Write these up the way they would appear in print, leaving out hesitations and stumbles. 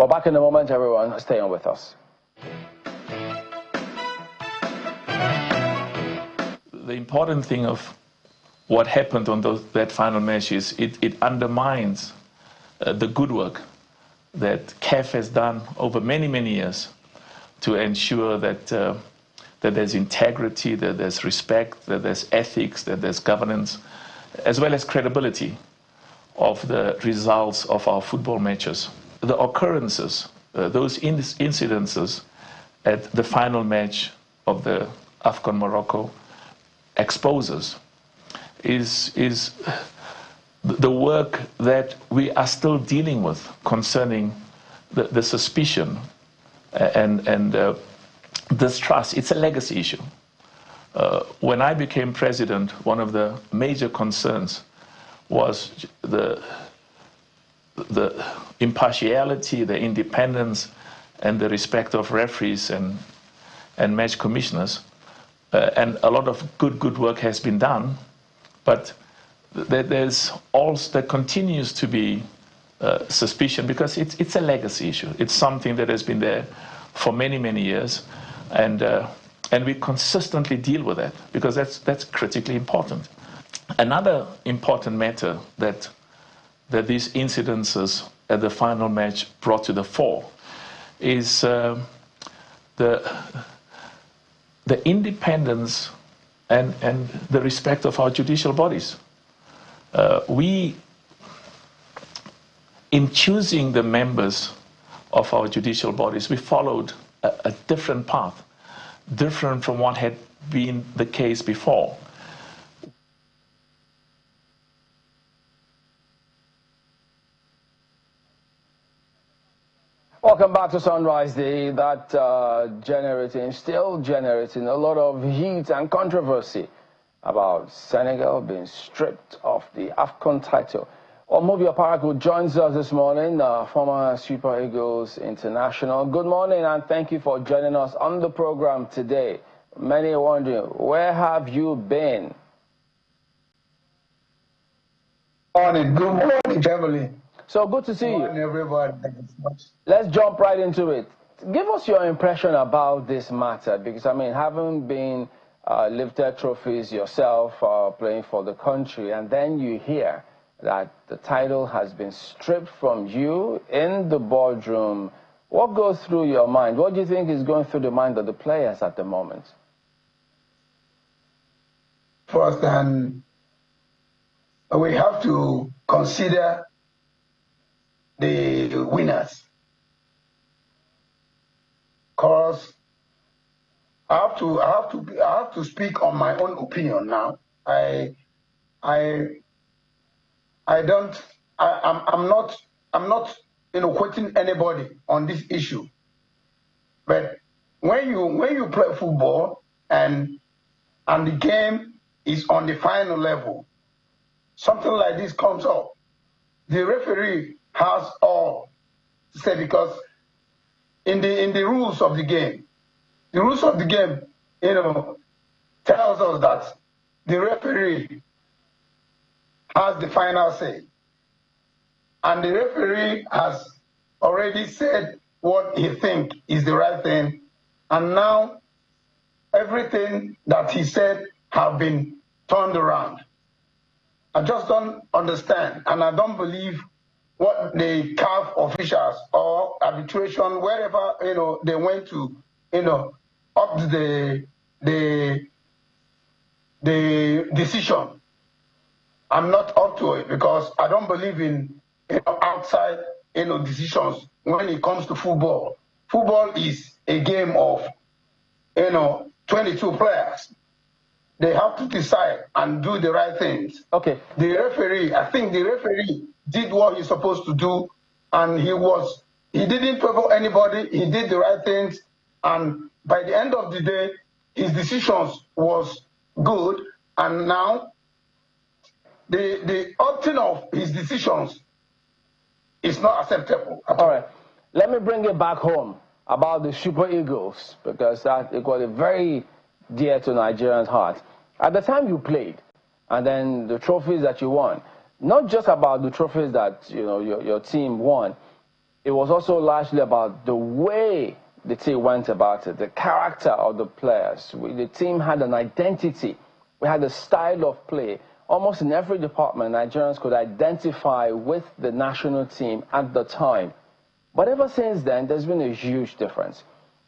Well, back in a moment, everyone. Stay on with us. The important thing of what happened on that final match is it undermines the good work that CAF has done over many, many years to ensure that that there's integrity, that there's respect, that there's ethics, that there's governance, as well as credibility of the results of our football matches. The occurrences, those incidences at the final match of the AFCON Morocco exposes is the work that we are still dealing with concerning the suspicion and distrust. It's a legacy issue. When I became president, one of the major concerns was the impartiality, the independence, and the respect of referees and match commissioners. And a lot of good work has been done, but there continues to be suspicion because it's a legacy issue. It's something that has been there for many, many years, and we consistently deal with that because that's critically important. Another important matter that these incidences at the final match brought to the fore is the independence and the respect of our judicial bodies. In choosing the members of our judicial bodies, we followed a different path, different from what had been the case before. Welcome back to Sunrise Day. That still generating a lot of heat and controversy about Senegal being stripped of the AFCON title. Well, Mobi Oparaku joins us this morning, former Super Eagles international. Good morning and thank you for joining us on the program today. Many are wondering, where have you been? Morning. Good morning, family. So good to see you. Good morning, everybody. Thank you so much. Let's jump right into it. Give us your impression about this matter, because, I mean, having been lifted trophies yourself, playing for the country, and then you hear that the title has been stripped from you in the boardroom. What goes through your mind? What do you think is going through the mind of the players at the moment? First, we have to consider the winners, because I have to speak on my own opinion now. I'm not quoting anybody on this issue, but when you play football and the game is on the final level, something like this comes up, the referee has all to say, because in the rules of the game, tells us that the referee has the final say, and the referee has already said what he thinks is the right thing, and now everything that he said have been turned around. I just don't understand, and I don't believe what the CAF officials or arbitration, wherever they went to, up the decision. I'm not up to it because I don't believe in outside decisions when it comes to football. Football is a game of 22 players. They have to decide and do the right things. Okay. I think the referee did what he's supposed to do, and he didn't provoke anybody. He did the right things, and by the end of the day, his decisions was good, and now the opting of his decisions is not acceptable. All right. Let me bring it back home about the Super Eagles, because it was very dear to Nigerians' heart. At the time you played, and then the trophies that you won, not just about the trophies that your team won, it was also largely about the way the team went about it, the character of the players. The team had an identity. We had a style of play. Almost in every department, Nigerians could identify with the national team at the time. But ever since then, there's been a huge difference.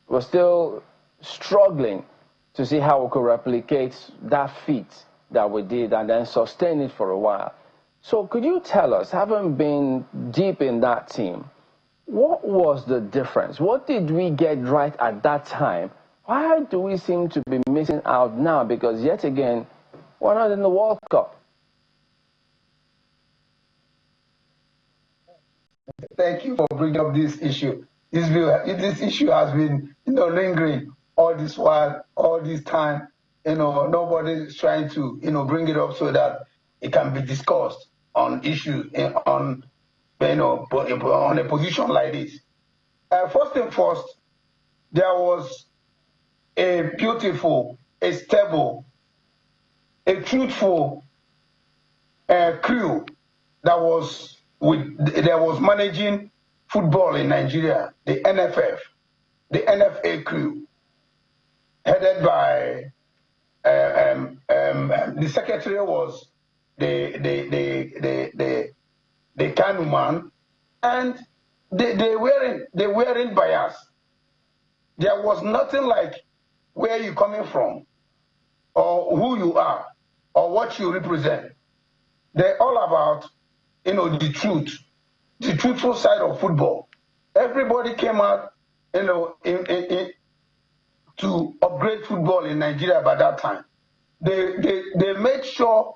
We're still struggling to see how we could replicate that feat that we did and then sustain it for a while. So could you tell us, having been deep in that team, what was the difference? What did we get right at that time? Why do we seem to be missing out now? Because yet again, we're not in the World Cup. Thank you for bringing up this issue. This issue has been, lingering all this while, all this time. Nobody is trying to, bring it up so that it can be discussed on issues on a position like this. First and first, there was a beautiful, a stable, a truthful crew that was managing football in Nigeria, the NFF, the NFA crew, headed by the secretary was the Kanu man, and they weren't biased. There was nothing like where you coming from, or who you are, or what you represent. They're all about, the truth, the truthful side of football. Everybody came out, to upgrade football in Nigeria by that time. They made sure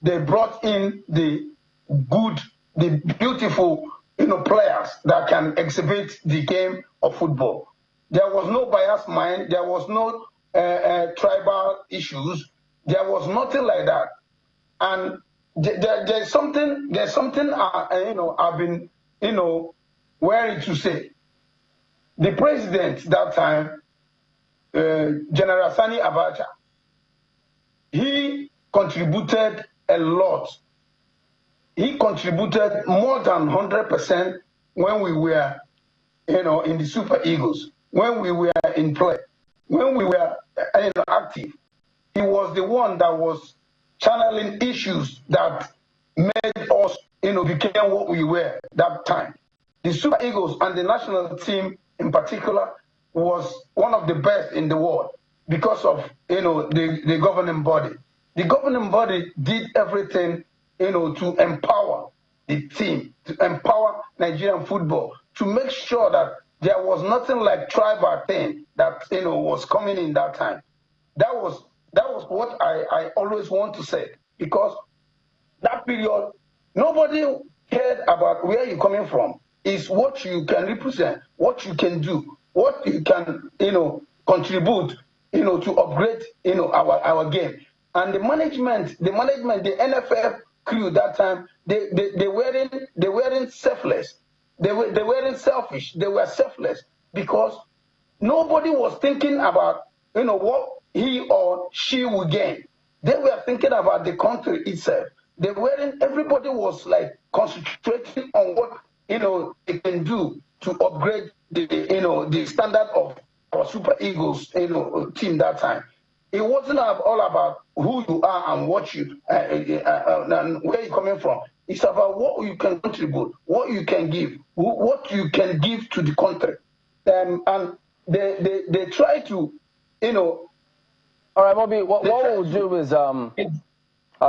they brought in the good, the beautiful, players that can exhibit the game of football. There was no biased mind. There was no tribal issues. There was nothing like that. And there's something I've been wary to say. The president that time, General Sani Abacha, he contributed a lot. He contributed more than 100% when we were, in the Super Eagles, when we were in play, when we were active. He was the one that was channeling issues that made us, became what we were that time. The Super Eagles and the national team in particular was one of the best in the world because of, the governing body. The governing body did everything, to empower the team, to empower Nigerian football, to make sure that there was nothing like tribal thing that, was coming in that time. That was what I always want to say, because that period, nobody cared about where you're coming from. It's what you can represent, what you can do, what you can, contribute, to upgrade, our game. And the management, the NFF crew that time, they weren't selfless. They weren't selfish. They were selfless because nobody was thinking about, what he or she would gain. They were thinking about the country itself. Everybody was like concentrating on what, they can do to upgrade the standard of our Super Eagles, team that time. It wasn't all about who you are and what you and where you're coming from. It's about what you can contribute, what you can give, what you can give to the country. And they try to, All right, Mobi, what we'll do is,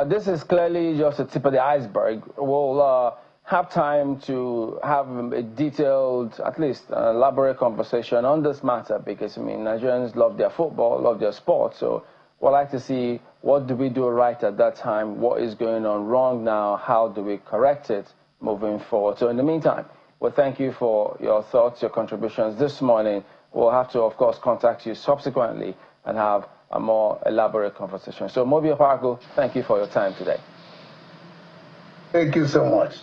this is clearly just the tip of the iceberg. We'll have time to have a detailed, at least an elaborate conversation on this matter because, Nigerians love their football, love their sport. So we'd like to see what do we do right at that time, what is going on wrong now, how do we correct it moving forward. So in the meantime, well, thank you for your thoughts, your contributions this morning. We'll have to, of course, contact you subsequently and have a more elaborate conversation. So Mobi Oparaku, thank you for your time today. Thank you so much.